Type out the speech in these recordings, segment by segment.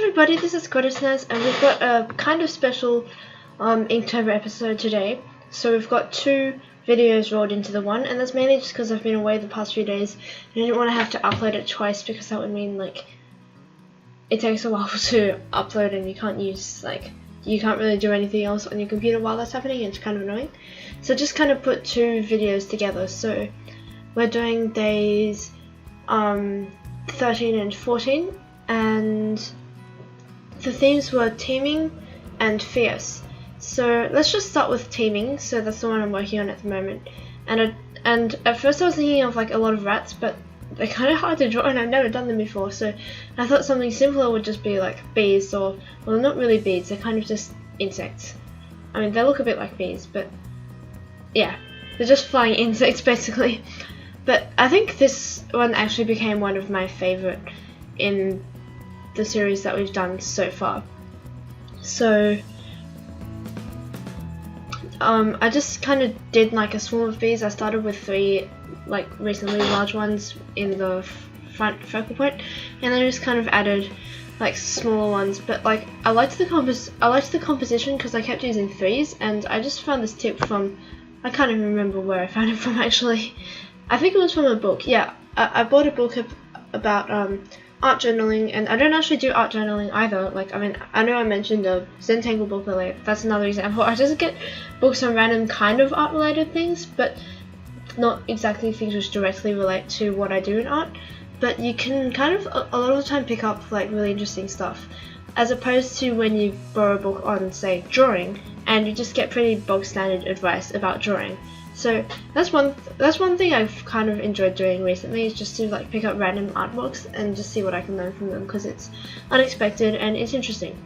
everybody, this is Goddessness, and we've got a kind of special Inktober episode today. So we've got two videos rolled into the one, and that's mainly just because I've been away the past few days and I didn't want to have to upload it twice, because that would mean like it takes a while to upload and you can't really do anything else on your computer while that's happening, and it's kind of annoying. So just kind of put two videos together. So we're doing days 13 and 14, and the themes were Teeming and Fierce. So let's just start with Teeming. So that's the one I'm working on at the moment. And at first I was thinking of like a lot of rats, but they're kind of hard to draw and I've never done them before. So I thought something simpler would just be like bees, or well, not really bees. They're kind of just insects. I mean, they look a bit like bees, but yeah, they're just flying insects basically. But I think this one actually became one of my favorite in the series that we've done so far. So I just kind of did like a swarm of bees. I started with 3 like reasonably large ones in the front focal point, and then I just kind of added like smaller ones. But like I liked the composition because I kept using 3s, and I just found this tip from, I can't even remember where I found it from actually. I think it was from a book. Yeah, I bought a book about art journaling, and I don't actually do art journaling either. Like, I mean, I know I mentioned a Zentangle book earlier. That's another example. I just get books on random kind of art related things, but not exactly things which directly relate to what I do in art. But you can kind of a lot of the time pick up like really interesting stuff, as opposed to when you borrow a book on, say, drawing, and you just get pretty bog standard advice about drawing. So that's one thing I've kind of enjoyed doing recently, is just to like pick up random art books and just see what I can learn from them, because it's unexpected and it's interesting.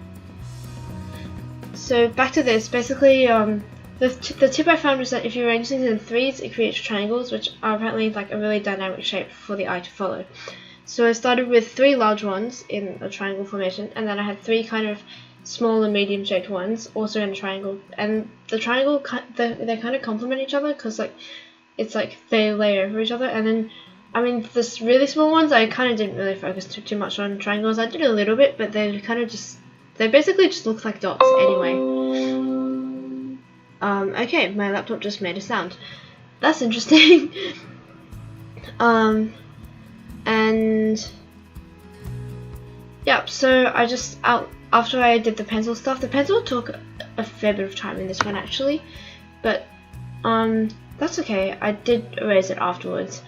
So back to this, basically the tip I found was that if you arrange things in 3s, it creates triangles, which are apparently like a really dynamic shape for the eye to follow. So I started with 3 large ones in a triangle formation, and then I had 3 kind of small and medium shaped ones also in a triangle, and the triangle they kind of complement each other, because like it's like they layer over each other. And then I mean, this really small ones I kind of didn't really focus too much on triangles. I did a little bit, but they basically just look like dots anyway. Okay, my laptop just made a sound. That's interesting. And yeah, so I just after I did the pencil stuff, the pencil took a fair bit of time in this one actually, but that's okay. I did erase it afterwards.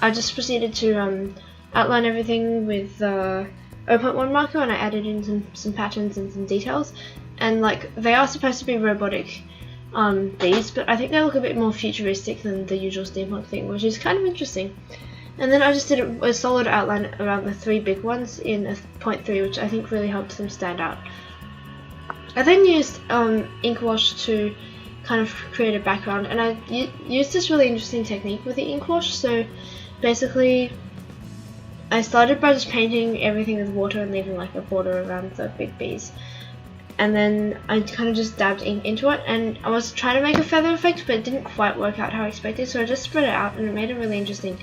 I just proceeded to outline everything with 0.1 marker, and I added in some patterns and some details. And like, they are supposed to be robotic bees, but I think they look a bit more futuristic than the usual steampunk thing, which is kind of interesting. And then I just did a solid outline around the 3 big ones in a 0.3, which I think really helped them stand out. I then used ink wash to kind of create a background, and I used this really interesting technique with the ink wash. So basically I started by just painting everything with water and leaving like a border around the big bees, and then I kind of just dabbed ink into it, and I was trying to make a feather effect, but it didn't quite work out how I expected, so I just spread it out and it made a really interesting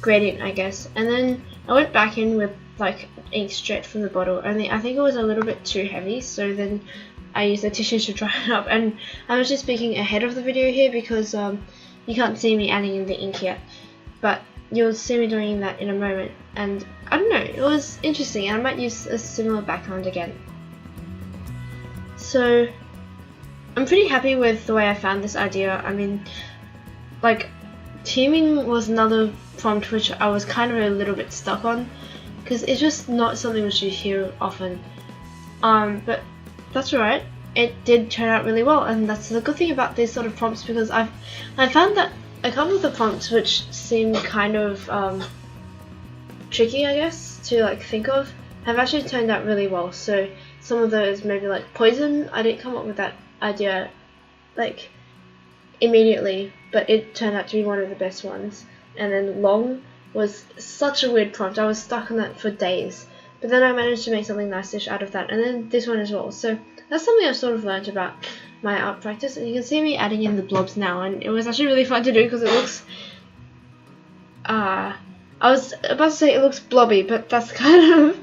gradient, I guess. And then I went back in with like ink straight from the bottle, only I think it was a little bit too heavy, so then I used a tissue to dry it up. And I'm actually speaking ahead of the video here, because you can't see me adding in the ink yet, but you'll see me doing that in a moment. And I don't know, it was interesting, and I might use a similar background again. So I'm pretty happy with the way I found this idea. I mean, like, Teeming was another prompt which I was kind of a little bit stuck on, because it's just not something which you hear often. But that's alright. It did turn out really well, and that's the good thing about these sort of prompts, because I found that a couple of the prompts which seem kind of tricky, I guess, to like think of, have actually turned out really well. So some of those, maybe like poison, I didn't come up with that idea like immediately, but it turned out to be one of the best ones. And then long was such a weird prompt. I was stuck on that for days, but then I managed to make something nice-ish out of that. And then this one as well. So that's something I've sort of learned about my art practice, and you can see me adding in the blobs now, and it was actually really fun to do, because it looks I was about to say it looks blobby, but that's kind of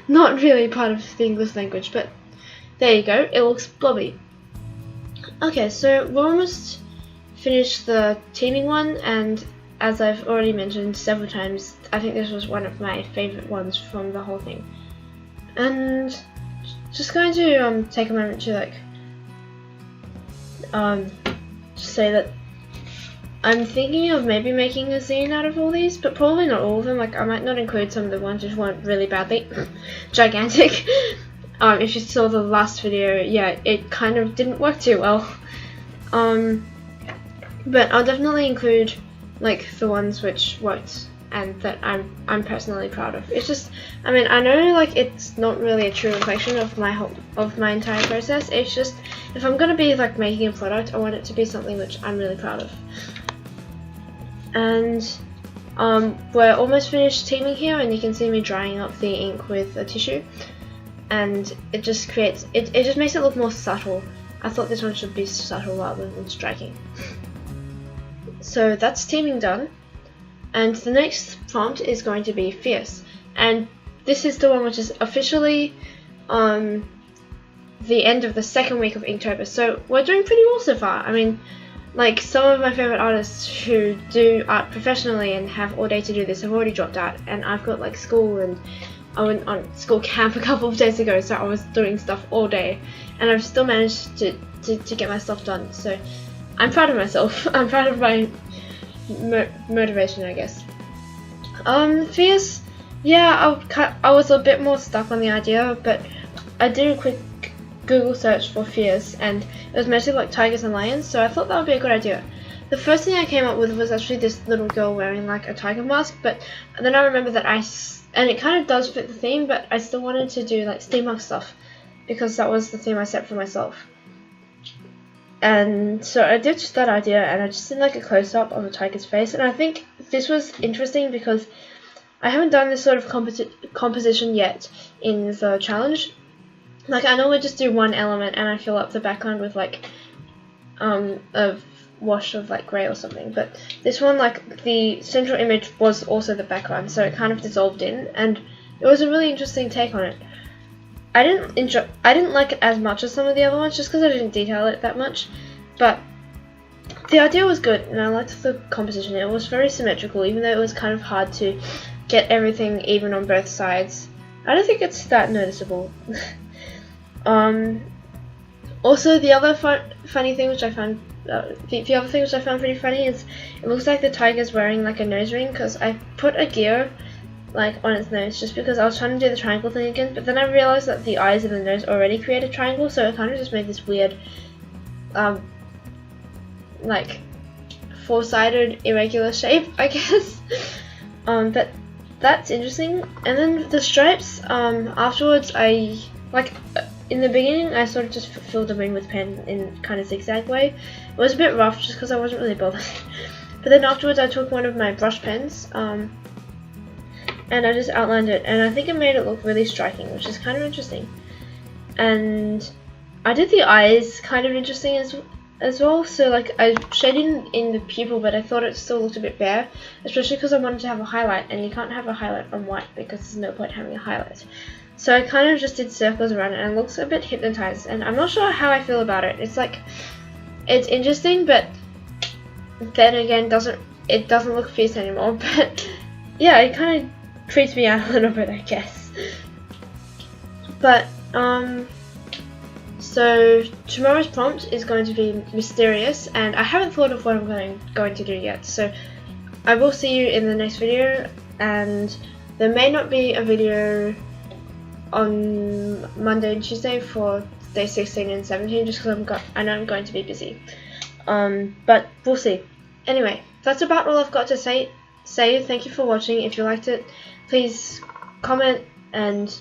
not really part of the English language, but there you go, it looks blobby. Okay, so we're almost finished the teaming one, and as I've already mentioned several times, I think this was one of my favorite ones from the whole thing. And just going to take a moment to just say that I'm thinking of maybe making a zine out of all these, but probably not all of them. Like, I might not include some of the ones which weren't really badly gigantic. If you saw the last video, yeah, it kind of didn't work too well. But I'll definitely include like the ones which worked and that I'm personally proud of. It's just, I mean, I know like it's not really a true reflection of my entire process. It's just, if I'm gonna be like making a product, I want it to be something which I'm really proud of. And we're almost finished teaming here, and you can see me drying up the ink with a tissue, and it just creates, it just makes it look more subtle. I thought this one should be subtle rather than striking. So that's teaming done, and the next prompt is going to be fierce, and this is the one which is officially the end of the second week of Inktober, so we're doing pretty well so far. I mean, like, some of my favorite artists who do art professionally and have all day to do this have already dropped out, and I've got like school, and I went on school camp a couple of days ago, so I was doing stuff all day, and I've still managed to get my stuff done. So I'm proud of myself. I'm proud of my motivation, I guess. Fierce, yeah, I was a bit more stuck on the idea, but I did a quick Google search for fierce, and it was mostly like tigers and lions, so I thought that would be a good idea. The first thing I came up with was actually this little girl wearing like a tiger mask, but then I remembered that and it kind of does fit the theme, but I still wanted to do like steampunk stuff because that was the theme I set for myself. And so I ditched that idea, and I just did like a close-up of a tiger's face, and I think this was interesting because I haven't done this sort of composition yet in the challenge. Like, I normally just do one element and I fill up the background with like a wash of like grey or something, but this one, like, the central image was also the background, so it kind of dissolved in, and it was a really interesting take on it. I didn't like it as much as some of the other ones, just because I didn't detail it that much, but the idea was good, and I liked the composition. It was very symmetrical, even though it was kind of hard to get everything even on both sides. I don't think it's that noticeable. Also, the other funny thing which I found, the other thing which I found pretty funny is it looks like the tiger's wearing like a nose ring, because I put a gear like on its nose just because I was trying to do the triangle thing again, but then I realized that the eyes and the nose already create a triangle, so it kind of just made this weird like four-sided irregular shape, I guess. But that's interesting. And then the stripes, afterwards I in the beginning I sort of just filled them in with pen in kind of zigzag way. It was a bit rough just because I wasn't really bothered. But then afterwards I took one of my brush pens and I just outlined it, and I think it made it look really striking, which is kind of interesting. And I did the eyes kind of interesting as well, so like I shaded in the pupil, but I thought it still looked a bit bare, especially because I wanted to have a highlight, and you can't have a highlight on white because there's no point having a highlight. So I kind of just did circles around it, and it looks a bit hypnotized, and I'm not sure how I feel about it. It's like, it's interesting, but then again it doesn't look fierce anymore. But yeah, it kind of creeps me out a little bit, I guess. But so tomorrow's prompt is going to be mysterious, and I haven't thought of what I'm going to do yet, so I will see you in the next video. And there may not be a video on Monday and Tuesday for day 16 and 17 just because I know I'm going to be busy, but we'll see. Anyway, that's about all I've got to say. Thank you for watching. If you liked it, please comment and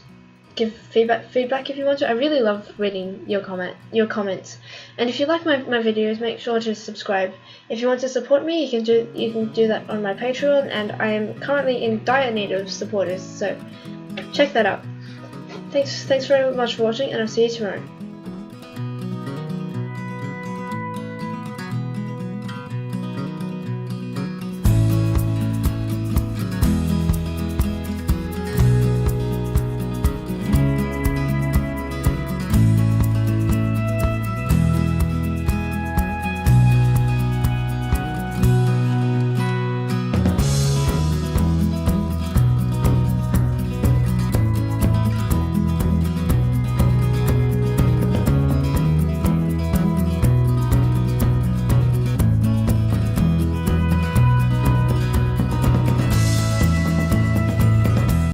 give feedback if you want to. I really love reading your comments. And if you like my videos, make sure to subscribe. If you want to support me, you can do that on my Patreon, and I am currently in dire need of supporters, so check that out. Thanks very much for watching, and I'll see you tomorrow.